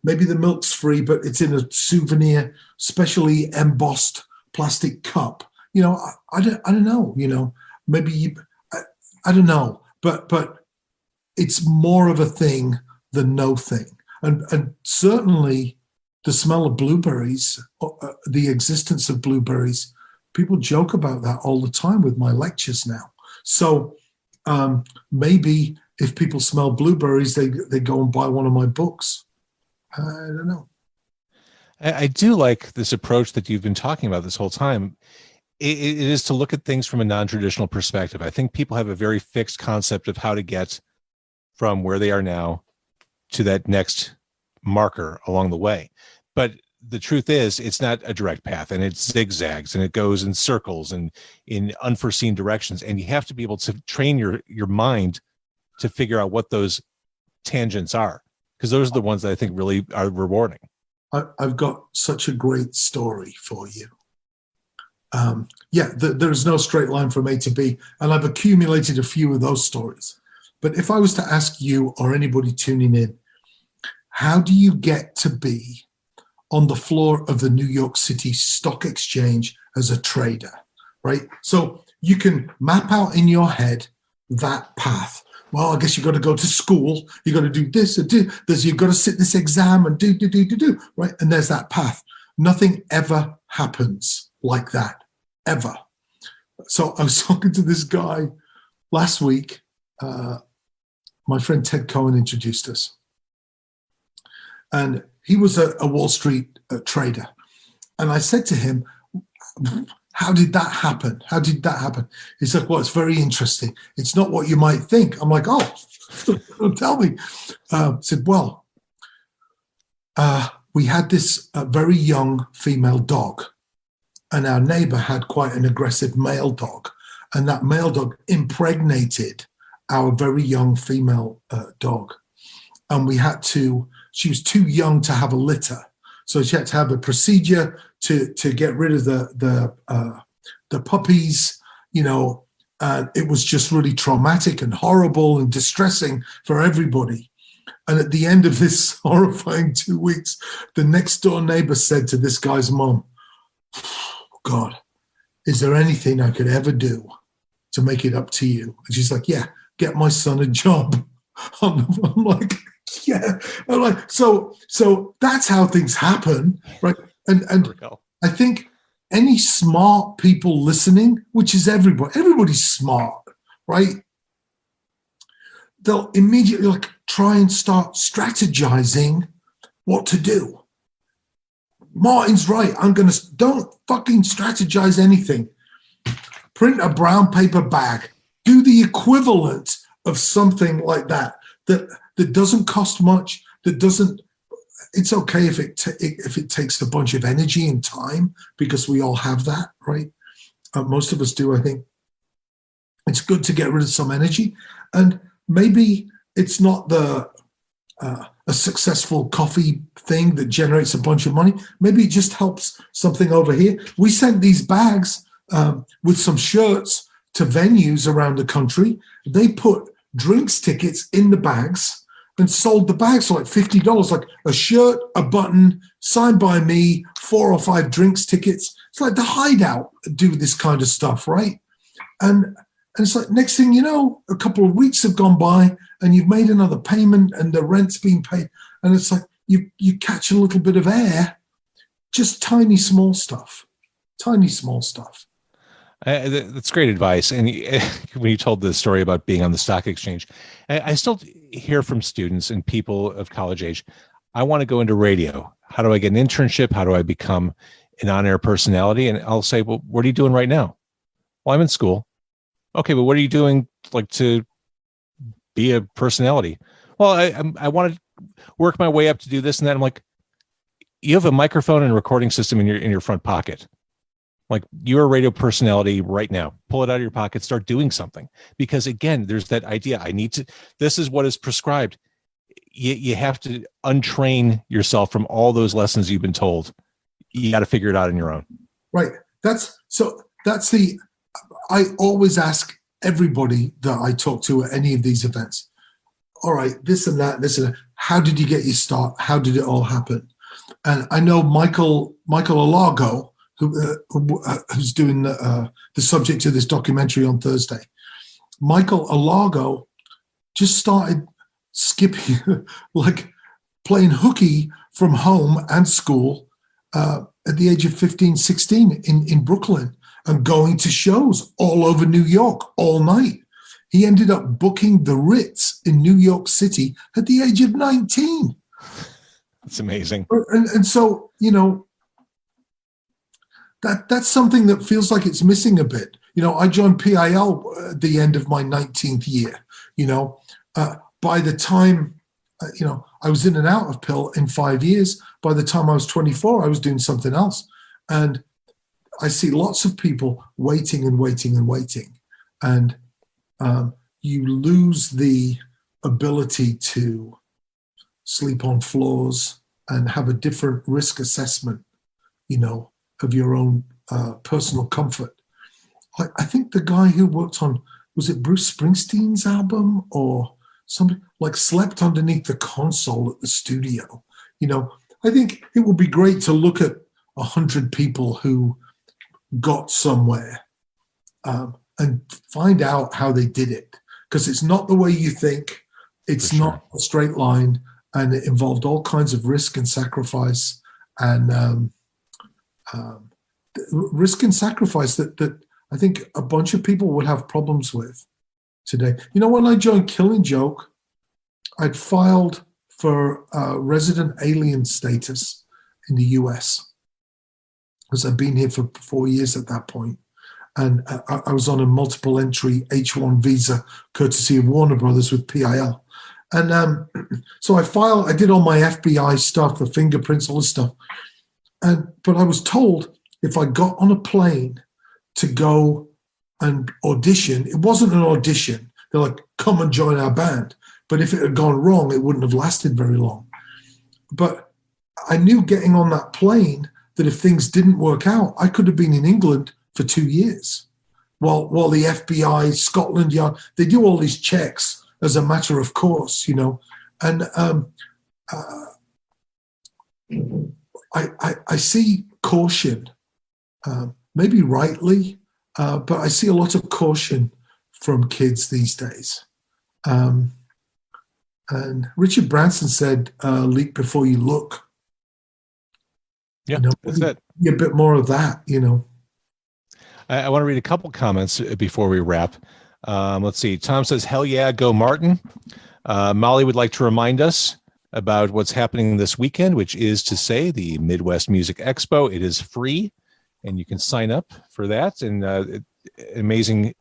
maybe the milk's free, but it's in a souvenir, specially embossed plastic cup. You know, I don't know, you know, maybe I don't know, but it's more of a thing than no thing. And certainly the smell of blueberries, the existence of blueberries, people joke about that all the time with my lectures now. So maybe if people smell blueberries, they go and buy one of my books. I don't know. I do like this approach that you've been talking about this whole time. It is to look at things from a non-traditional perspective. I think people have a very fixed concept of how to get from where they are now to that next marker along the way. But the truth is, it's not a direct path, and it zigzags and it goes in circles and in unforeseen directions. And you have to be able to train your mind to figure out what those tangents are, because those are the ones that I think really are rewarding. I've got such a great story for you. There's no straight line from A to B, and I've accumulated a few of those stories. But if I was to ask you or anybody tuning in, how do you get to be on the floor of the New York City Stock Exchange as a trader, right? So you can map out in your head that path. Well, I guess you've got to go to school. You've got to do this and do this. You've got to sit this exam and do, right? And there's that path. Nothing ever happens like that, ever. So I was talking to this guy last week. My friend Ted Cohen introduced us. And he was a Wall Street trader. And I said to him, how did that happen? How did that happen? He's like, well, it's very interesting. It's not what you might think. I'm like, oh, tell me. I said, well, we had this very young female dog, and our neighbor had quite an aggressive male dog. And that male dog impregnated our very young female dog. And she was too young to have a litter. So she had to have a procedure to get rid of the puppies, you know. It was just really traumatic and horrible and distressing for everybody. And at the end of this horrifying 2 weeks, the next door neighbor said to this guy's mom, God, is there anything I could ever do to make it up to you? And she's like, yeah, get my son a job. I'm like, yeah. I'm like, so that's how things happen, right? And I think any smart people listening, which is everybody's smart, right? They'll immediately try and start strategizing what to do. Martin's right. Don't fucking strategize anything. Print a brown paper bag. Do the equivalent of something like that doesn't cost much, it's okay if it takes a bunch of energy and time, because we all have that, right? Most of us do, I think. It's good to get rid of some energy. And maybe it's not a successful coffee thing that generates a bunch of money. Maybe it just helps something over here. We sent these bags with some shirts to venues around the country. They put drinks tickets in the bags and sold the bags for like $50, like a shirt, a button, signed by me, 4 or 5 drinks tickets. It's like the Hideout do this kind of stuff, right? And it's like, next thing you know, a couple of weeks have gone by and you've made another payment and the rent's been paid. And it's like you catch a little bit of air, just tiny, small stuff. That's great advice. And when you told the story about being on the stock exchange, I still hear from students and people of college age, I want to go into radio. How do I get an internship? How do I become an on-air personality? And I'll say, well, what are you doing right now? Well, I'm in school. Okay, but what are you doing like to be a personality? Well, I want to work my way up to do this and that. I'm like, you have a microphone and a recording system in your front pocket. Like, you're a radio personality right now. Pull it out of your pocket, start doing something. Because again, there's that idea. This is what is prescribed. You have to untrain yourself from all those lessons you've been told. You got to figure it out on your own. Right. I always ask everybody that I talk to at any of these events, all right, this and that, how did you get your start? How did it all happen? And I know Michael Alago, who's doing the subject of this documentary on Thursday. Michael Alago just started skipping, like playing hooky from home and school at the age of 15, 16 in Brooklyn, and going to shows all over New York all night. He ended up booking the Ritz in New York City at the age of 19. That's amazing. And so, that's something that feels like it's missing a bit. I joined PiL at the end of my 19th year. By the time, I was in and out of PiL in 5 years. By the time I was 24, I was doing something else. And I see lots of people waiting and waiting and waiting. And you lose the ability to sleep on floors and have a different risk assessment, of your own personal comfort. I think the guy who worked on, was it Bruce Springsteen's album or somebody, like slept underneath the console at the studio? I think it would be great to look at 100 people who got somewhere and find out how they did it, because it's not the way you think. It's not a straight line, and it involved all kinds of risk and sacrifice, and risk and sacrifice that I think a bunch of people would have problems with today. When I joined Killing Joke, I'd filed for resident alien status in the US, because I'd been here for 4 years at that point. And I was on a multiple entry H-1 visa, courtesy of Warner Brothers with PiL. And so I did all my FBI stuff, the fingerprints, all this stuff. But I was told if I got on a plane to go and audition, it wasn't an audition. They're like, come and join our band. But if it had gone wrong, it wouldn't have lasted very long. But I knew getting on that plane that if things didn't work out, I could have been in England for 2 years while the FBI, Scotland Yard, they do all these checks as a matter of course, And I see caution, maybe rightly, but I see a lot of caution from kids these days. And Richard Branson said, leap before you look. Yeah, that's it. A bit more of that, I want to read a couple comments before we wrap. Let's see. Tom says, hell yeah, go Martin. Molly would like to remind us about what's happening this weekend, which is to say the Midwest Music Expo. It is free, and you can sign up for that. And amazing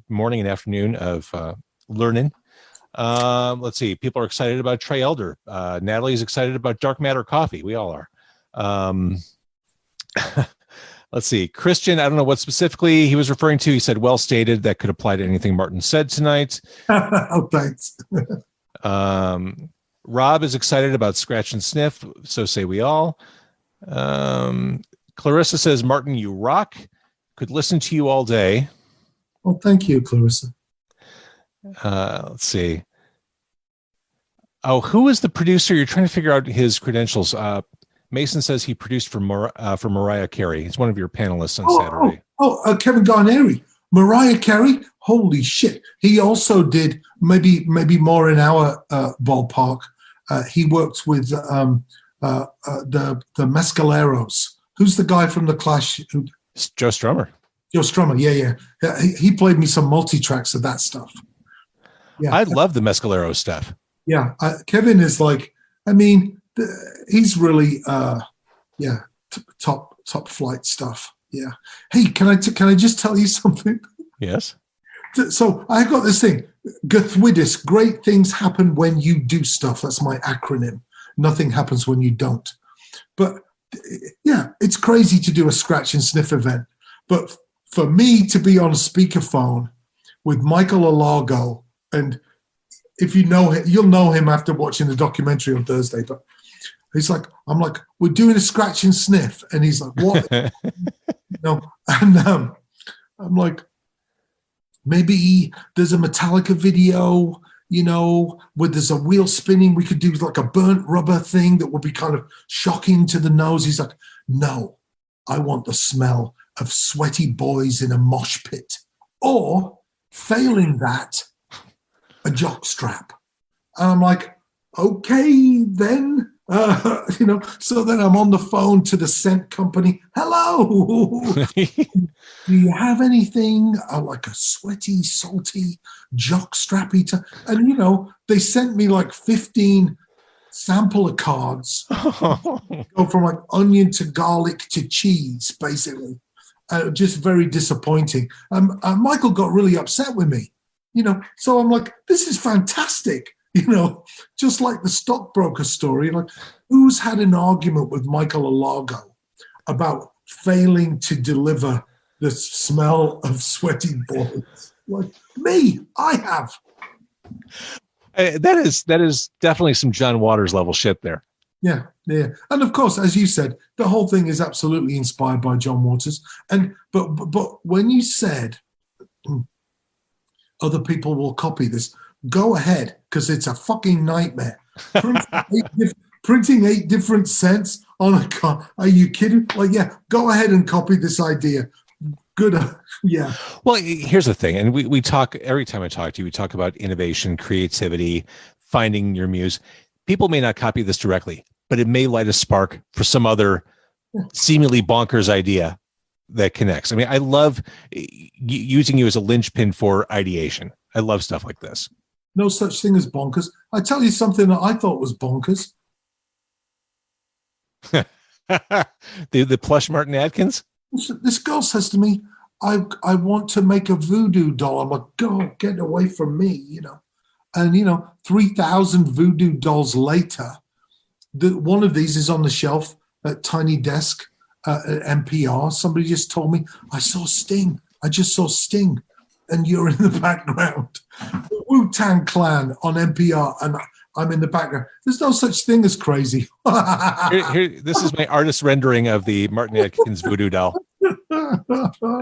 morning and afternoon of learning. Let's see. People are excited about Trey Elder. Natalie's excited about Dark Matter Coffee. We all are. Let's see. Christian, I don't know what specifically he was referring to. He said, well stated. That could apply to anything Martin said tonight. Oh, thanks. Rob is excited about Scratch and Sniff. So say we all. Clarissa says, Martin, you rock. Could listen to you all day. Well, thank you, Clarissa. Let's see. Oh, who is the producer? You're trying to figure out his credentials. Mason says he produced for Mariah Carey. He's one of your panelists on Saturday. Kevin Garneri. Mariah Carey. Holy shit. He also did maybe more in our ballpark. He worked with the Mescaleros. Who's the guy from The Clash? Joe Strummer. Joe Strummer. Yeah. He played me some multi-tracks of that stuff. Yeah. I love the Mescalero stuff. Yeah. Kevin is like, I mean, he's really, top flight stuff. Yeah. Hey, can I just tell you something? Yes. So I got this thing, Gathwidis, great things happen when you do stuff. That's my acronym. Nothing happens when you don't. But yeah, it's crazy to do a Scratch and Sniff event. But for me to be on a speakerphone with Michael Alago, and if you know him, you'll know him after watching the documentary on Thursday, but I'm like, we're doing a Scratch and Sniff. And he's like, what? And I'm like, maybe there's a Metallica video, where there's a wheel spinning. We could do like a burnt rubber thing that would be kind of shocking to the nose. He's like, no, I want the smell of sweaty boys in a mosh pit. Or failing that, a jock strap. And I'm like, okay, then, so then I'm on the phone to the scent company. Hello. Do you have anything like a sweaty, salty jock strappy? And, they sent me like 15 sampler cards. Go from like onion to garlic to cheese, basically. Just very disappointing. Michael got really upset with me, so I'm like, this is fantastic. Just like the stockbroker story, like who's had an argument with Michael Alago about failing to deliver the smell of sweaty boys? Like me, I have. That is definitely some John Waters level shit there. Yeah. And of course, as you said, the whole thing is absolutely inspired by John Waters. But when you said other people will copy this, go ahead, because it's a fucking nightmare. Printing 8 different scents on a car. Are you kidding? Like, yeah, go ahead and copy this idea. Good. Yeah. Well, here's the thing. And we talk, every time I talk to you, we talk about innovation, creativity, finding your muse. People may not copy this directly, but it may light a spark for some other seemingly bonkers idea that connects. I mean, I love using you as a linchpin for ideation. I love stuff like this. No such thing as bonkers. I tell you something that I thought was bonkers. the plush Martin Atkins? This girl says to me, I want to make a voodoo doll. I'm like, go, get away from me, And, 3,000 voodoo dolls later, one of these is on the shelf at Tiny Desk at NPR. Somebody just told me, I saw Sting. I just saw Sting. And you're in the background. Wu-Tang Clan on NPR, and I'm in the background. There's no such thing as crazy. Here, this is my artist rendering of the Martin Atkins voodoo doll.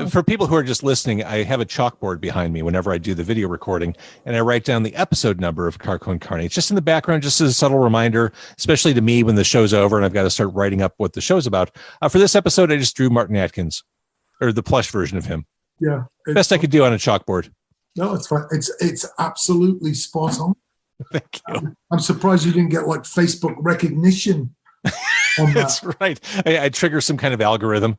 For people who are just listening, I have a chalkboard behind me whenever I do the video recording, and I write down the episode number of Car Con Carne. It's just in the background, just as a subtle reminder, especially to me when the show's over and I've got to start writing up what the show's about. For this episode, I just drew Martin Atkins, or the plush version of him. Yeah. Best I could do on a chalkboard. No, it's fine. It's absolutely spot on. Thank you. I'm surprised you didn't get like Facebook recognition on that. That's right. I trigger some kind of algorithm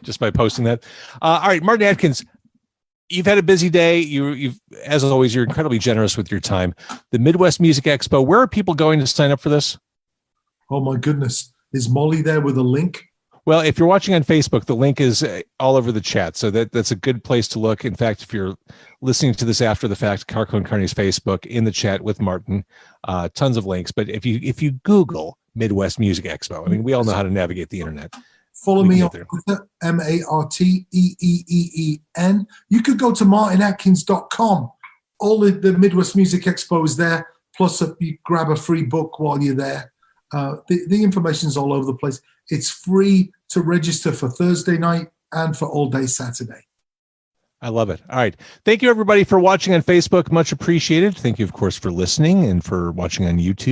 just by posting that. All right, Martin Atkins, you've had a busy day. You've, as always, you're incredibly generous with your time. The Midwest Music Expo, where are people going to sign up for this? Oh my goodness. Is Molly there with a link? Well, if you're watching on Facebook, the link is all over the chat. So that's a good place to look. In fact, if you're listening to this after the fact, Car Con Carne's Facebook in the chat with Martin, tons of links. But if you Google Midwest Music Expo, I mean, we all know how to navigate the internet. Follow We can me get on there. Twitter, MartinEeeen. You could go to martinatkins.com. All the Midwest Music Expo is there. Plus, you grab a free book while you're there. The information's all over the place. It's free to register for Thursday night and for all day Saturday. I love it. All right. Thank you, everybody, for watching on Facebook. Much appreciated. Thank you, of course, for listening and for watching on YouTube.